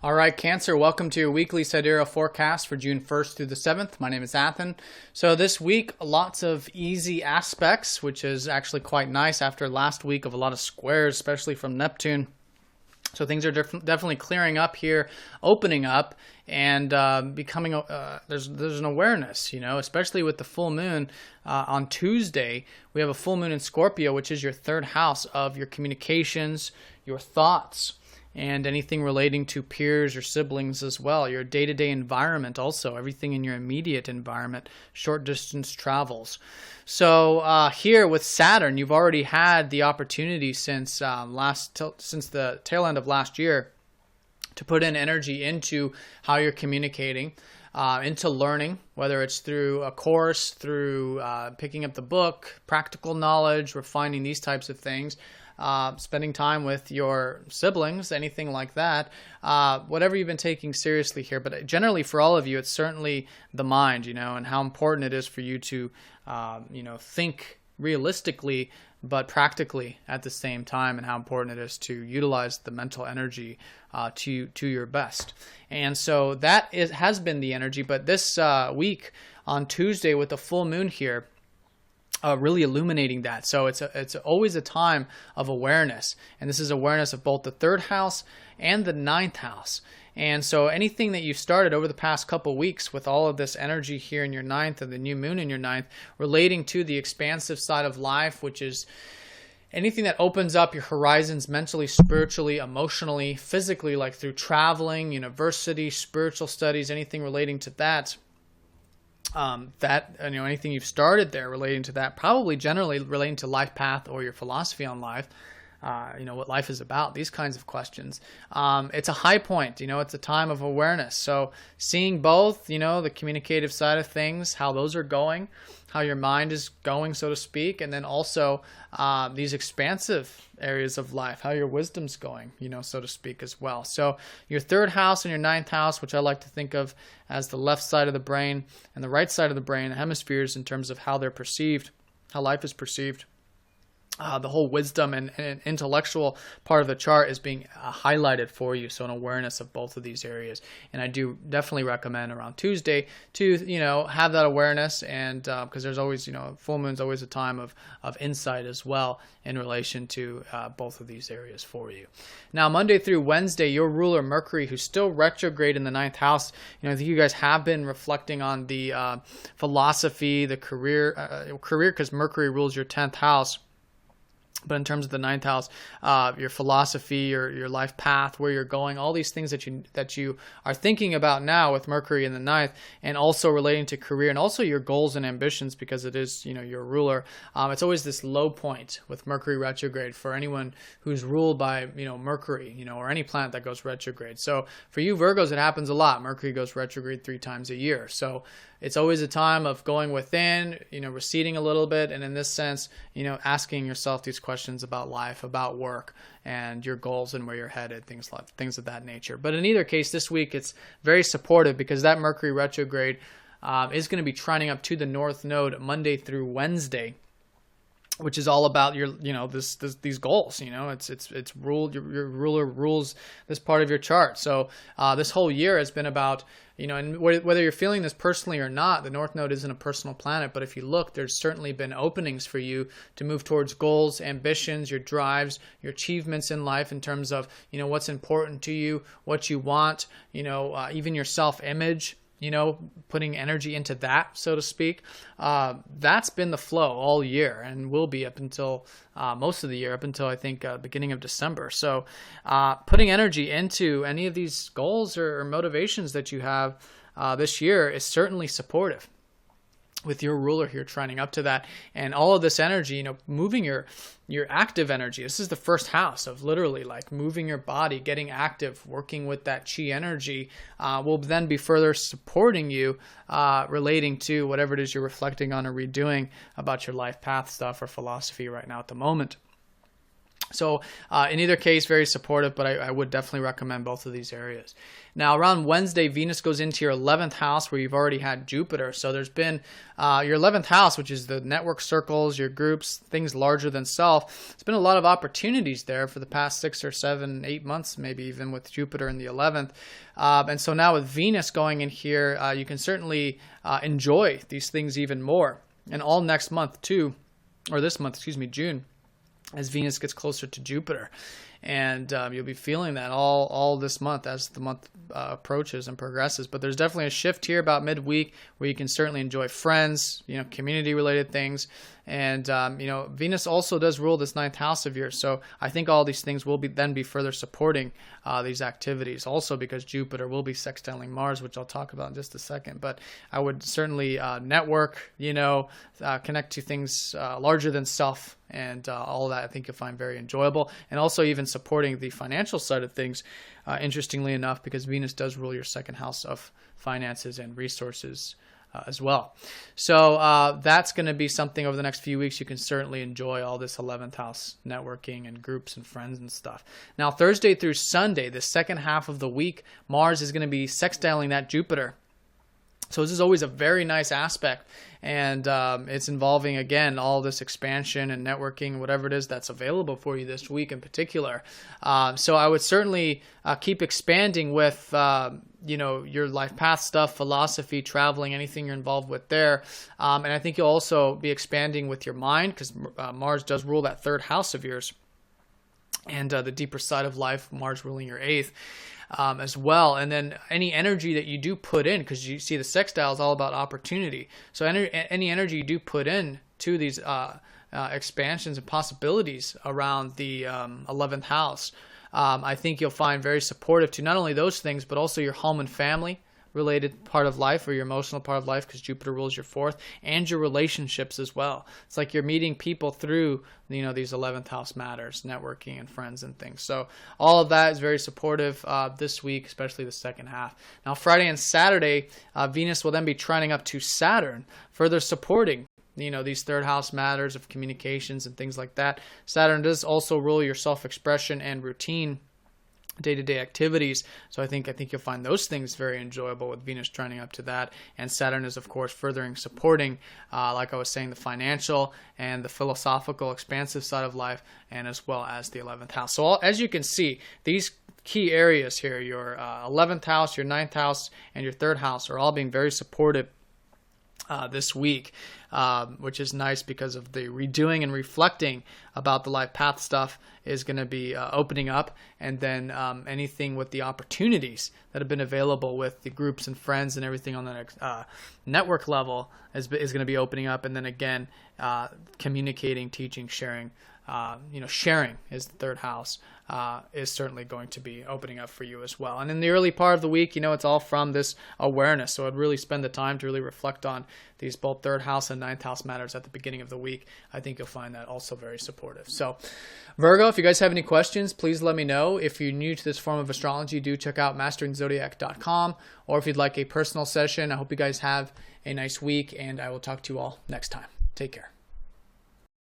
All right, Cancer, welcome to your weekly Sidereal forecast for June 1st through the 7th. My name is Athen. So this week, lots of easy aspects, which is actually quite nice after last week of a lot of squares, especially from Neptune. So things are definitely clearing up here, opening up, and becoming, there's an awareness, especially with the full moon on Tuesday. We have a full moon in Scorpio, which is your third house of your communications, your thoughts, and anything relating to peers or siblings as well. Your day-to-day environment also, everything in your immediate environment, short distance travels. So here with Saturn, you've already had the opportunity since the tail end of last year to put in energy into how you're communicating, into learning, whether it's through a course, through picking up the book, practical knowledge, refining these types of things. Spending time with your siblings, anything like that, whatever you've been taking seriously here. But generally for all of you, it's certainly the mind, and how important it is for you to, think realistically, but practically at the same time, and how important it is to utilize the mental energy to your best. And so that has been the energy. But this week on Tuesday with the full moon here, really illuminating that. So it's always a time of awareness. And this is awareness of both the third house and the ninth house. And so anything that you've started over the past couple weeks with all of this energy here in your ninth and the new moon in your ninth relating to the expansive side of life, which is anything that opens up your horizons mentally, spiritually, emotionally, physically, like through traveling, university, spiritual studies, anything relating to that. Anything you've started there relating to that, probably generally relating to life path or your philosophy on life, what life is about, these kinds of questions. It's a high point, it's a time of awareness. So seeing both, the communicative side of things, how those are going, how your mind is going, so to speak, and then also these expansive areas of life, how your wisdom's going, so to speak as well. So your third house and your ninth house, which I like to think of as the left side of the brain and the right side of the brain, hemispheres in terms of how they're perceived, how life is perceived. The whole wisdom and intellectual part of the chart is being highlighted for you. So an awareness of both of these areas. And I do definitely recommend around Tuesday to, have that awareness. And because there's always, full moon's always a time of insight as well in relation to both of these areas for you. Now, Monday through Wednesday, your ruler Mercury, who's still retrograde in the ninth house, I think you guys have been reflecting on the philosophy, the career, because Mercury rules your 10th house. But in terms of the ninth house, your philosophy, your life path, where you're going, all these things that you are thinking about now with Mercury in the ninth, and also relating to career and also your goals and ambitions, because it is, your ruler. It's always this low point with Mercury retrograde for anyone who's ruled by, Mercury, or any planet that goes retrograde. So for you Virgos, it happens a lot. Mercury goes retrograde 3 times a year. So it's always a time of going within, receding a little bit, and in this sense, asking yourself these questions about life, about work, and your goals and where you're headed, things of that nature. But in either case, this week it's very supportive because that Mercury retrograde is going to be trining up to the North Node Monday through Wednesday, which is all about your, these goals. It's ruled. Your ruler rules this part of your chart. So this whole year has been about, and whether you're feeling this personally or not, the North Node isn't a personal planet. But if you look, there's certainly been openings for you to move towards goals, ambitions, your drives, your achievements in life in terms of, what's important to you, what you want, even your self-image. Putting energy into that, so to speak. That's been the flow all year and will be up until most of the year, up until I think beginning of December. So putting energy into any of these goals or motivations that you have this year is certainly supportive. With your ruler here trining up to that, and all of this energy, moving your active energy. This is the first house of literally like moving your body, getting active, working with that chi energy, will then be further supporting you relating to whatever it is you're reflecting on or redoing about your life path stuff or philosophy right now at the moment. So in either case, very supportive, but I would definitely recommend both of these areas. Now, around Wednesday, Venus goes into your 11th house where you've already had Jupiter. So there's been your 11th house, which is the network circles, your groups, things larger than self. There's been a lot of opportunities there for the past 6 or 7, 8 months, maybe even with Jupiter in the 11th. And so now with Venus going in here, you can certainly enjoy these things even more. And all next month too, or this month, excuse me, June, as Venus gets closer to Jupiter. And you'll be feeling that all this month as the month approaches and progresses. But there's definitely a shift here about midweek where you can certainly enjoy friends, community-related things. And, Venus also does rule this 9th house of yours. So I think all these things will then be further supporting these activities. Also because Jupiter will be sextiling Mars, which I'll talk about in just a second. But I would certainly network, connect to things larger than self. And all of that I think you'll find very enjoyable. And also even supporting the financial side of things, interestingly enough, because Venus does rule your 2nd house of finances and resources as well. So that's going to be something over the next few weeks. You can certainly enjoy all this 11th house networking and groups and friends and stuff. Now, Thursday through Sunday, the 2nd half of the week, Mars is going to be sextiling that Jupiter. So this is always a very nice aspect, and it's involving, again, all this expansion and networking, whatever it is that's available for you this week in particular. So I would certainly keep expanding with, your life path stuff, philosophy, traveling, anything you're involved with there. And I think you'll also be expanding with your mind because Mars does rule that 3rd house of yours. And the deeper side of life, Mars ruling your 8th. As well. And then any energy that you do put in, because you see the sextile is all about opportunity. So any energy you do put in to these expansions and possibilities around the 11th house, I think you'll find very supportive to not only those things, but also your home and family related part of life or your emotional part of life, because Jupiter rules your 4th, and your relationships as well. It's like you're meeting people through, these 11th house matters, networking and friends and things. So all of that is very supportive this week, especially the 2nd half. Now, Friday and Saturday, Venus will then be trining up to Saturn, further supporting these 3rd house matters of communications and things like that. Saturn does also rule your self-expression and routine day-to-day activities. So I think you'll find those things very enjoyable with Venus trining up to that. And Saturn is, of course, furthering supporting, like I was saying, the financial and the philosophical, expansive side of life, and as well as the 11th house. So as you can see, these key areas here, your 11th house, your 9th house, and your 3rd house are all being very supportive this week, which is nice because of the redoing and reflecting about the life path stuff is going to be opening up, and then anything with the opportunities that have been available with the groups and friends and everything on the network level is going to be opening up, and then again communicating, teaching, sharing. Sharing is the 3rd house, is certainly going to be opening up for you as well. And in the early part of the week, it's all from this awareness. So I'd really spend the time to really reflect on these both 3rd house and 9th house matters at the beginning of the week. I think you'll find that also very supportive. So Virgo, if you guys have any questions, please let me know. If you're new to this form of astrology, do check out masteringzodiac.com. Or if you'd like a personal session, I hope you guys have a nice week, and I will talk to you all next time. Take care.